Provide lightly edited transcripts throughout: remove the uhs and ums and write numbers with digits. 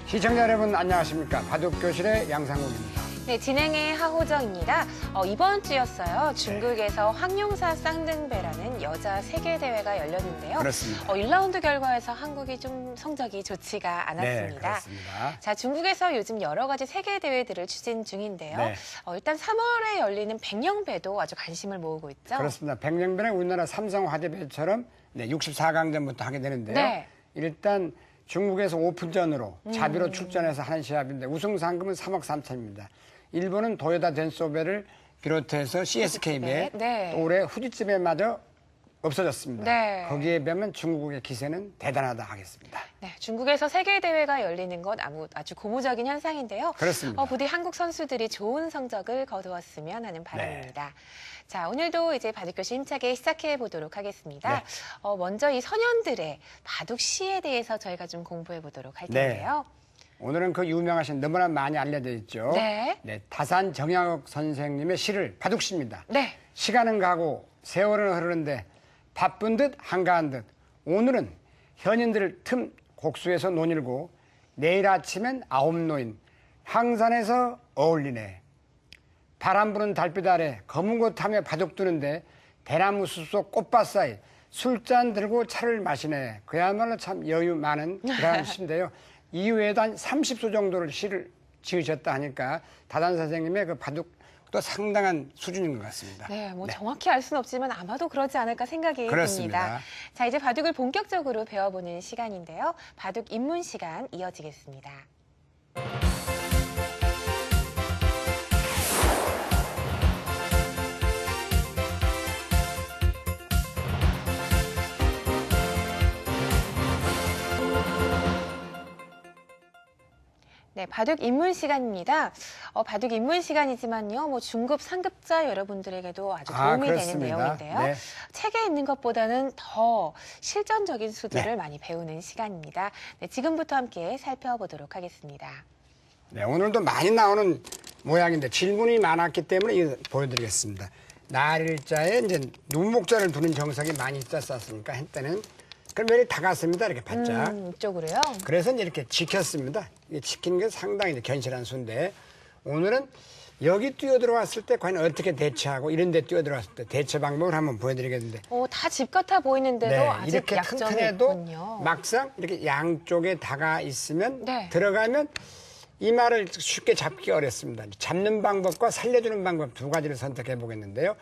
시청자 여러분 안녕하십니까. 바둑교실의 양상국입니다. 네, 진행의 하호정입니다. 이번 주였어요. 중국에서 황룡사 쌍등배라는 여자 세계대회가 열렸는데요. 그렇습니다. 1라운드 결과에서 한국이 좀 성적이 좋지가 않았습니다. 네, 그렇습니다. 자, 중국에서 요즘 여러 가지 세계대회들을 추진 중인데요. 네. 일단 3월에 열리는 백령배도 아주 관심을 모으고 있죠. 그렇습니다. 백령배는 우리나라 삼성화재배처럼 64강전부터 하게 되는데요. 네. 일단 중국에서 오픈전으로 자비로 출전해서 하는 시합인데 우승 상금은 3억 3천입니다. 일본은 도요타 덴소배를 비롯해서 CSK배, 네. 또 올해 후지츠배마저 없어졌습니다. 네. 거기에 비하면 중국의 기세는 대단하다 하겠습니다. 네, 중국에서 세계대회가 열리는 건 아주 고무적인 현상인데요. 그렇습니다. 부디 한국 선수들이 좋은 성적을 거두었으면 하는 바람입니다. 자, 오늘도 이제 바둑교실 힘차게 시작해 보도록 하겠습니다. 네. 먼저 이 소년들의 바둑 시에 대해서 저희가 좀 공부해 보도록 할 텐데요. 오늘은 그 유명하신 너무나 많이 알려져 있죠. 네. 다산 정약옥 선생님의 시를 바둑시입니다. 네. 시간은 가고 세월은 흐르는데 바쁜 듯 한가한 듯 오늘은 현인들 틈 곡수에서 논일고 내일 아침엔 아홉노인 항산에서 어울리네. 바람 부는 달빛 아래 검은 곳 타며 바둑 두는데 대나무 숲속 꽃밭 사이 술잔 들고 차를 마시네. 그야말로 참 여유 많은 그런 시인데요. 이후에도 한 30소 정도를 시를 지으셨다 하니까 다산 선생님의 그 바둑도 상당한 수준인 것 같습니다. 네, 정확히 알 수는 없지만 아마도 그러지 않을까 생각이 그렇습니다. 듭니다. 자, 이제 바둑을 본격적으로 배워보는 시간인데요. 바둑 입문 시간 이어지겠습니다. 네, 바둑 입문 시간입니다. 바둑 입문 시간이지만요, 중급, 상급자 여러분들에게도 아주 도움이 되는 그렇습니다. 내용인데요. 네. 책에 있는 것보다는 더 실전적인 수들을 많이 배우는 시간입니다. 네, 지금부터 함께 살펴보도록 하겠습니다. 네, 오늘도 많이 나오는 모양인데 질문이 많았기 때문에 이거 보여드리겠습니다. 날일자에 이제 눈목자를 두는 정석이 많이 있었으니까 한때는 그럼 면이 다갔습니다. 이렇게 바짝. 이쪽으로요? 그래서 이제 이렇게 지켰습니다. 이게 지키는 게 상당히 이제 견실한 수인데 오늘은 여기 뛰어들어왔을 때 과연 어떻게 대처하고 이런 데 뛰어들어왔을 때 대처 방법을 한번 보여드리겠는데 다 집 같아 보이는데도 아직 이렇게 약점이 튼튼해도 있군요. 막상 이렇게 양쪽에 다가 있으면 네. 들어가면 이마를 쉽게 잡기 어렵습니다. 잡는 방법과 살려주는 방법 두 가지를 선택해 보겠는데요.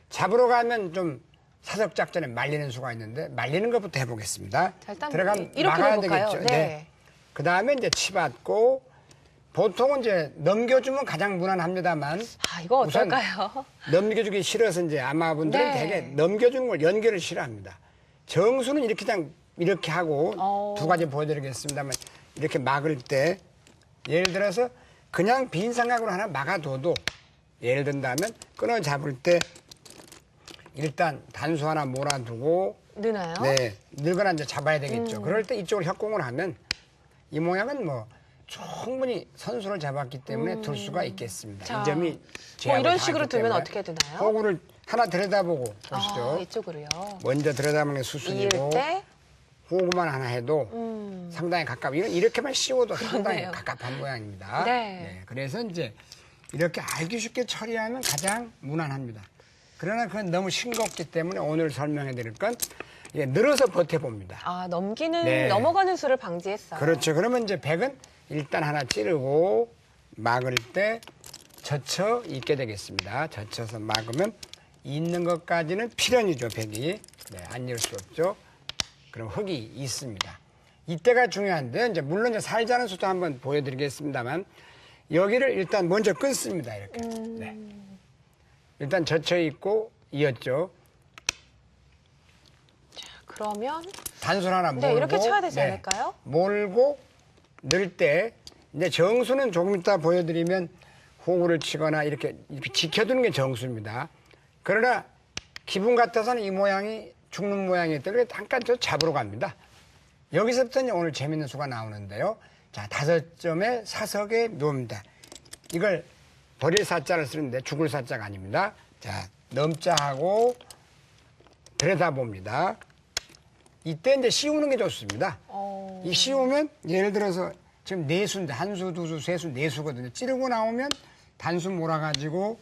잡으러 가면 좀 사격 작전에 말리는 수가 있는데 말리는 것부터 해보겠습니다. 자, 일단 들어가면 이렇게 막아야 해볼까요? 되겠죠. 네. 그 다음에 이제 치받고 보통은 이제 넘겨주면 가장 무난합니다만 이거 우선 어떨까요? 넘겨주기 싫어서 이제 아마분들은 네. 되게 넘겨주는 걸 연결을 싫어합니다. 정수는 이렇게 그냥 이렇게 하고 두 가지 보여드리겠습니다만 이렇게 막을 때 예를 들어서 그냥 빈 삼각으로 하나 막아둬도 예를 든다면 끊어 잡을 때 일단 단수 하나 몰아두고 느나요? 네, 늘거나 이제 잡아야 되겠죠. 그럴 때 이쪽을 협공을 하면 이 모양은 뭐 충분히 선수를 잡았기 때문에 둘 수가 있겠습니다. 자, 이 점이 이런 식으로 두면 어떻게 두나요? 호구를 하나 들여다보고 보시죠. 이쪽으로요. 먼저 들여다보는 게 이을 수순이고 때 호구만 하나 해도 상당히 가깝고 이렇게만 씌워도 상당히 그러네요. 가깝한 모양입니다. 네. 그래서 이제 이렇게 알기 쉽게 처리하면 가장 무난합니다. 그러나 그건 너무 싱겁기 때문에 오늘 설명해 드릴 건 늘어서 버텨봅니다. 넘기는 네. 넘어가는 수를 방지했어요. 그렇죠. 그러면 이제 백은 일단 하나 찌르고 막을 때 젖혀 있게 되겠습니다. 젖혀서 막으면 있는 것까지는 필연이죠, 백이. 네, 안 이을 수 없죠. 그럼 흙이 있습니다. 이때가 중요한데 이제 물론 이제 살자는 수도 한번 보여드리겠습니다만 여기를 일단 먼저 끊습니다. 이렇게. 네. 일단 젖혀 있고 이었죠. 그러면 단술 하나 몰고. 네, 이렇게 쳐야 되지 않을까요? 몰고 넣을 때 이제 정수는 조금 이따 보여드리면 호구를 치거나 이렇게 지켜두는 게 정수입니다. 그러나 기분 같아서는 이 모양이 죽는 모양이었다. 그래서 잠깐 저 잡으러 갑니다. 여기서부터 이제 오늘 재밌는 수가 나오는데요. 자, 5점의 사석에 묘입니다. 이걸 버릴 사자를 쓰는데 죽을 사자가 아닙니다. 자, 넘자하고 들여다봅니다. 이때 이제 씌우는 게 좋습니다. 이 씌우면 예를 들어서 지금 네 수인데 한 수, 두 수, 세 수, 네 수거든요. 찌르고 나오면 단수 몰아가지고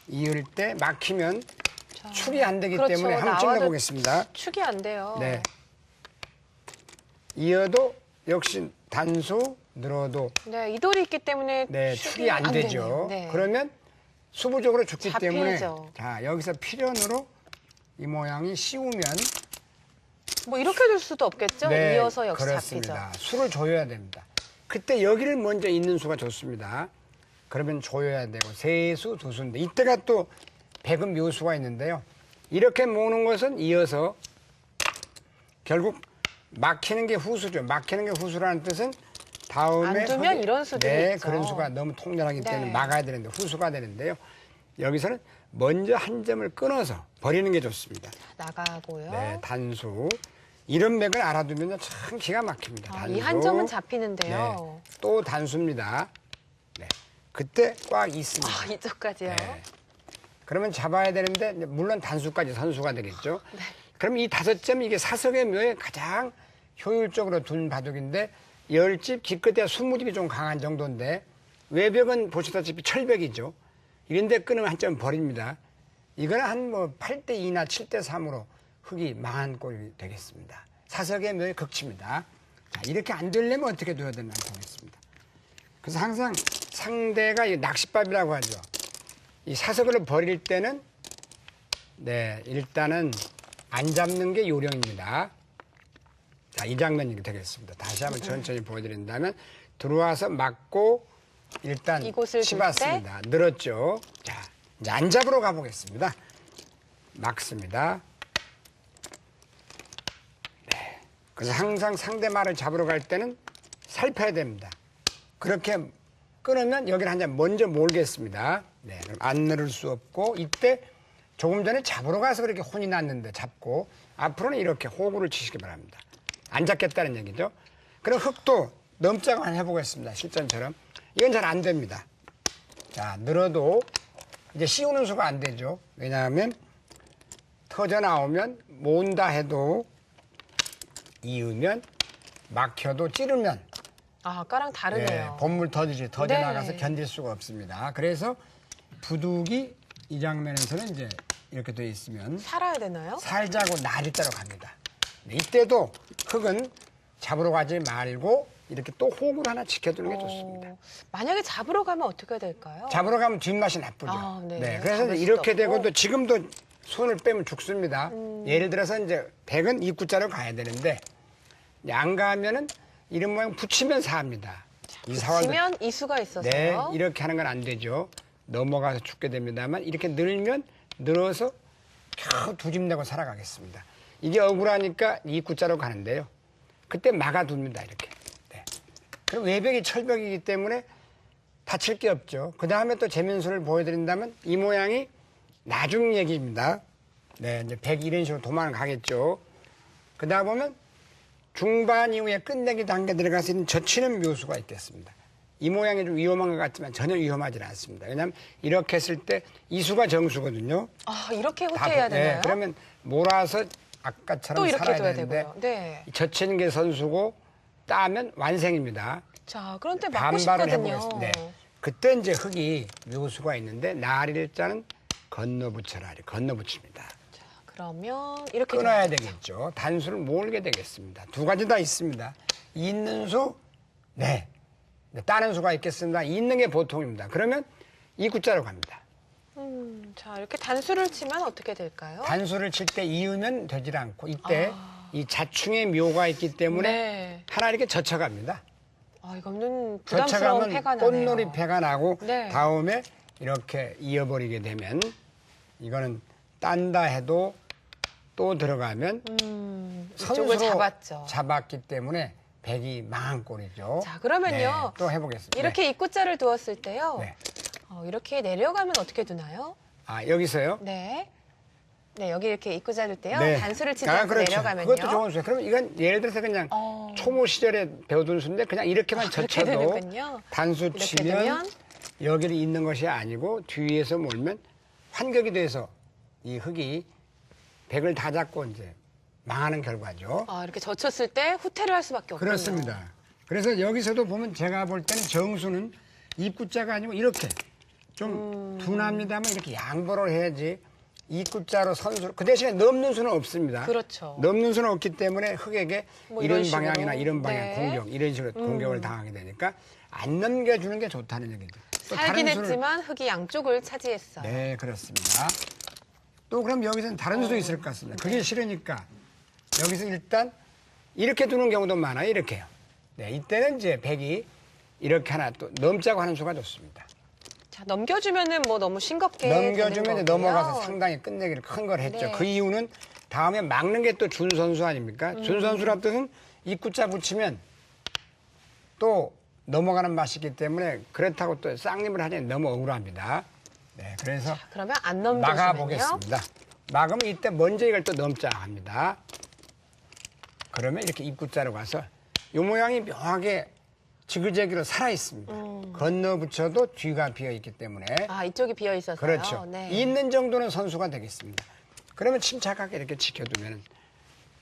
이을 때 막히면 자, 축이 안 되기 그렇죠. 때문에 한번 나와도 찔러보겠습니다. 축이 안 돼요. 네. 이어도 역시 단수 늘어도 네, 이 돌이 있기 때문에 네, 축이 안 되죠. 되네요. 네. 그러면 수부적으로 죽기 잡히죠. 때문에 자 여기서 필연으로 이 모양이 씌우면 뭐 이렇게 둘 수도 없겠죠. 이어서 역시 그렇습니다. 잡히죠. 수를 조여야 됩니다. 그때 여기를 먼저 있는 수가 좋습니다. 그러면 조여야 되고 세 수, 두 수인데 이때가 또 백은 묘수가 있는데요. 이렇게 모으는 것은 이어서 결국 막히는 게 후수죠. 막히는 게 후수라는 뜻은 다음에 안 두면 이런 수들이 네, 있죠. 그런 수가 너무 통렬하기 때문에 네. 막아야 되는데 후수가 되는데요. 여기서는 먼저 한 점을 끊어서 버리는 게 좋습니다. 나가고요. 네, 단수. 이런 맥을 알아두면 참 기가 막힙니다. 단수. 이 한 점은 잡히는데요. 네, 또 단수입니다. 네, 그때 꽉 있습니다. 아, 이쪽까지요. 네. 그러면 잡아야 되는데 물론 단수까지 선수가 되겠죠. 네. 그럼 이 5점 이게 사석의 묘에 가장 효율적으로 둔 바둑인데 10집 기껏해야 20집이 좀 강한 정도인데 외벽은 보시다시피 철벽이죠. 이런데 끊으면 한 점 버립니다. 이거는 한 뭐 8대 2나 7대 3으로 흙이 망한 꼴이 되겠습니다. 사석의 묘의 극치입니다. 자, 이렇게 안 되려면 어떻게 둬야 되나 보겠습니다. 그래서 항상 상대가 이 낚싯밥이라고 하죠. 이 사석을 버릴 때는 네, 일단은 안 잡는 게 요령입니다. 자, 이 장면이 되겠습니다. 다시 한번 천천히 보여드린다면 들어와서 맞고 일단 이곳을 치봤습니다. 늘었죠. 자, 이제 안 잡으러 가보겠습니다. 막습니다. 네. 그래서 항상 상대 말을 잡으러 갈 때는 살펴야 됩니다. 그렇게 끊으면 여기를 한 장 먼저 몰겠습니다. 네, 그럼 안 늘을 수 없고 이때 조금 전에 잡으러 가서 그렇게 혼이 났는데 잡고 앞으로는 이렇게 호구를 치시기 바랍니다. 안 잡겠다는 얘기죠. 그럼 흙도 넘자고 한번 해보겠습니다. 실전처럼. 이건 잘 안 됩니다. 자, 늘어도 이제 씌우는 수가 안 되죠. 왜냐하면 터져 나오면 모은다 해도 이으면 막혀도 찌르면 아, 아까랑 다르네요. 본물 터져 네. 나가서 견딜 수가 없습니다. 그래서 부둑이 이 장면에서는 이제 이렇게 돼 있으면 살아야 되나요? 살자고 날일자로 갑니다. 네, 이때도 흙은 잡으러 가지 말고 이렇게 또 호구를 하나 지켜두는 게 좋습니다. 만약에 잡으러 가면 어떻게 될까요? 잡으러 가면 뒷맛이 나쁘죠. 아, 네. 그래서 잡을 이제 수도 이렇게 없고. 되고도 지금도 손을 빼면 죽습니다. 예를 들어서 이제 백은 입구자로 가야 되는데 이제 안 가면은 이런 모양 붙이면 사합니다. 이 상황도 지면 이수가 있어서요. 네, 이렇게 하는 건 안 되죠. 넘어가서 죽게 됩니다만 이렇게 늘면 늘어서 겨우 두 집 내고 살아가겠습니다. 이게 억울하니까 입구자로 가는데요. 그때 막아둡니다. 이렇게. 네. 그럼 외벽이 철벽이기 때문에 다칠 게 없죠. 그 다음에 또 재면수를 보여드린다면 이 모양이 나중 얘기입니다. 네, 이제 100 이런 식으로 도망을 가겠죠. 그러다 보면 중반 이후에 끝내기 단계 들어가서 있는 젖히는 묘수가 있겠습니다. 이 모양이 좀 위험한 것 같지만 전혀 위험하지 않습니다. 왜냐하면 이렇게 했을 때 이수가 정수거든요. 아, 이렇게 후퇴해야 되나요? 네, 그러면 몰아서 또 아까처럼 이렇게 살아야 둬야 되는데 되고요. 네. 젖히는 게 선수고 따면 완생입니다. 자, 그런데 맞고 반발을 싶거든요. 해보겠습니다. 네. 그때 이제 흙이 묘수가 있는데 날일자는 건너붙여라. 건너붙입니다. 자, 그러면 이렇게 끊어야 돼야죠. 되겠죠. 단수를 몰게 되겠습니다. 두 가지 다 있습니다. 있는 수, 네. 따는 수가 있겠습니다. 있는 게 보통입니다. 그러면 이 구자로 갑니다. 자, 이렇게 단수를 치면 어떻게 될까요? 단수를 칠 때 이으면 되질 않고 이때 이 자충의 묘가 있기 때문에 네. 하나 이렇게 젖혀갑니다. 아, 이거는 부담스러운 폐가 젖혀가면 나네요. 꽃놀이 폐가 나고 네. 다음에 이렇게 이어버리게 되면 이거는 딴다 해도 또 들어가면 이쪽을 잡았죠. 잡았기 때문에 백이 망한 꼴이죠. 자, 그러면요. 네, 또 해보겠습니다. 이렇게 입구자를 두었을 때요. 네. 이렇게 내려가면 어떻게 두나요? 아, 여기서요? 네. 네, 여기 이렇게 입구자 둘 때요. 네. 단수를 치지 않고 그렇죠. 내려가면요. 그것도 좋은 수예요. 그럼 이건 예를 들어서 그냥 초보 시절에 배워둔 수인데 그냥 이렇게만 그렇게 젖혀도 되는군요. 단수 이렇게 치면 되면 여기를 있는 것이 아니고 뒤에서 몰면 환격이 돼서 이 흙이 백을 다 잡고 이제 망하는 결과죠. 이렇게 젖혔을 때 후퇴를 할 수밖에 없군요. 그렇습니다. 그래서 여기서도 보면 제가 볼 때는 정수는 입구자가 아니고 이렇게 좀 둔합니다만 이렇게 양보를 해야지 입구자로 선수 그 대신에 넘는 수는 없습니다. 그렇죠. 넘는 수는 없기 때문에 흑에게 뭐 이런 이런 방향이나 식으로. 이런 방향 네. 공격 이런 식으로 공격을 당하게 되니까 안 넘겨주는 게 좋다는 얘기죠. 또 살긴 다른 수를- 했지만 흑이 양쪽을 차지했어요. 네, 그렇습니다. 또 그럼 여기서는 다른 수도 있을 것 같습니다. 그게 싫으니까 여기서 일단 이렇게 두는 경우도 많아요. 이렇게요. 네, 이때는 이제 백이 이렇게 하나 또 넘자고 하는 수가 좋습니다. 자, 넘겨주면은 뭐 너무 싱겁게 넘겨주면 이제 되는 거고요. 넘어가서 상당히 끝내기를 큰 걸 했죠. 네. 그 이유는 다음에 막는 게 또 준선수 아닙니까? 준선수란 뜻은 입구자 붙이면 또 넘어가는 맛이 있기 때문에 그렇다고 또 쌍림을 하니 너무 억울합니다. 네, 그래서 그러면 안 넘겨주면요. 막아보겠습니다. 막으면 이때 먼저 이걸 또 넘자 합니다. 그러면 이렇게 입구자로 가서 이 모양이 묘하게 지그재기로 살아 있습니다. 건너 붙여도 뒤가 비어 있기 때문에 아, 이쪽이 비어 있어서요. 그렇죠. 네. 있는 정도는 선수가 되겠습니다. 그러면 침착하게 이렇게 지켜두면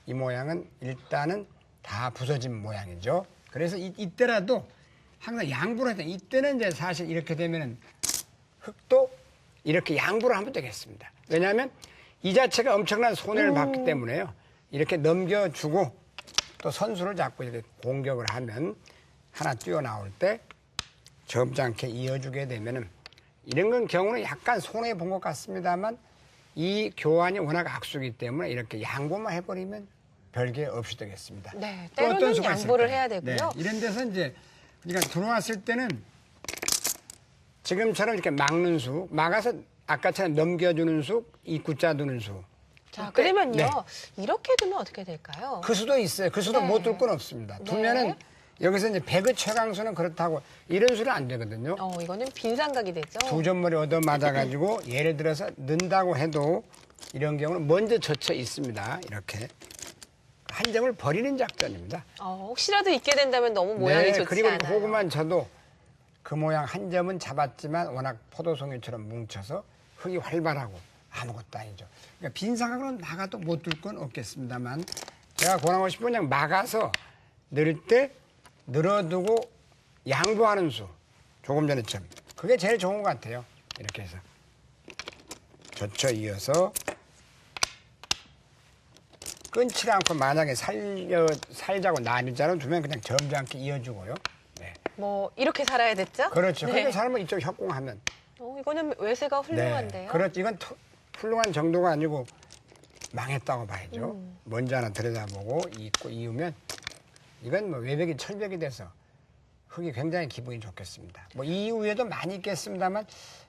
이 모양은 일단은 다 부서진 모양이죠. 그래서 이때라도 항상 양보를 해야 돼. 이때는 이제 사실 이렇게 되면은 흙도 이렇게 양보를 하면 되겠습니다. 왜냐하면 이 자체가 엄청난 손해를 받기 때문에요. 이렇게 넘겨주고 또 선수를 잡고 이렇게 공격을 하면 하나 뛰어나올 때 점잖게 이어주게 되면은 이런 건 경우는 약간 손해 본 것 같습니다만 이 교환이 워낙 악수기 때문에 이렇게 양보만 해버리면 별게 없이 되겠습니다. 네, 또 어떤 때로는 수가 양보를 있을까요? 해야 되고요. 네, 이런 데서 이제 그러니까 들어왔을 때는 지금처럼 이렇게 막는 수, 막아서 아까처럼 넘겨주는 수, 입구자 두는 수. 자, 그때, 그러면요. 네. 이렇게 두면 어떻게 될까요? 그 수도 있어요. 그 수도 네. 못 둘 건 없습니다. 두면은 여기서 이제 백의 최강수는 그렇다고 이런 수는 안 되거든요. 이거는 빈상각이 되죠. 두 점머리 얻어 맞아가지고 예를 들어서 는다고 해도 이런 경우는 먼저 젖혀 있습니다. 이렇게 한 점을 버리는 작전입니다. 혹시라도 있게 된다면 너무 모양이 좋지 그리고 않아요. 그거만 쳐도 그 모양 한 점은 잡았지만 워낙 포도송이처럼 뭉쳐서 흙이 활발하고 아무것도 아니죠. 그러니까 빈상각으로 나가도 못 둘 건 없겠습니다만 제가 권하고 싶은 그냥 막아서 넣을 때 늘어두고 양보하는 수 조금 전에처럼 그게 제일 좋은 것 같아요. 이렇게 해서 젖혀 이어서 끊지 않고 만약에 살자고 나뉘자로 두면 그냥 점잖게 이어주고요. 네. 뭐 이렇게 살아야 됐죠? 그렇죠. 네. 그렇게 살면 이쪽 협공하면. 이거는 외세가 훌륭한데요. 그렇죠. 이건 훌륭한 정도가 아니고 망했다고 봐야죠. 먼저 하나 들여다보고 잊고 이으면 이건 뭐 외벽이 철벽이 돼서 흙이 굉장히 기분이 좋겠습니다. 뭐 이후에도 많이 있겠습니다만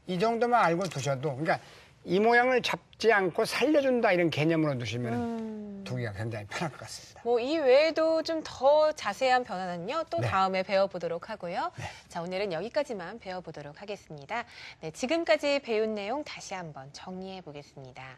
이 정도만 알고 두셔도 그러니까 이 모양을 잡지 않고 살려준다 이런 개념으로 두시면 두기가 굉장히 편할 것 같습니다. 뭐 이 외에도 좀 더 자세한 변화는요. 또 네. 다음에 배워보도록 하고요. 네. 자, 오늘은 여기까지만 배워보도록 하겠습니다. 네, 지금까지 배운 내용 다시 한번 정리해 보겠습니다.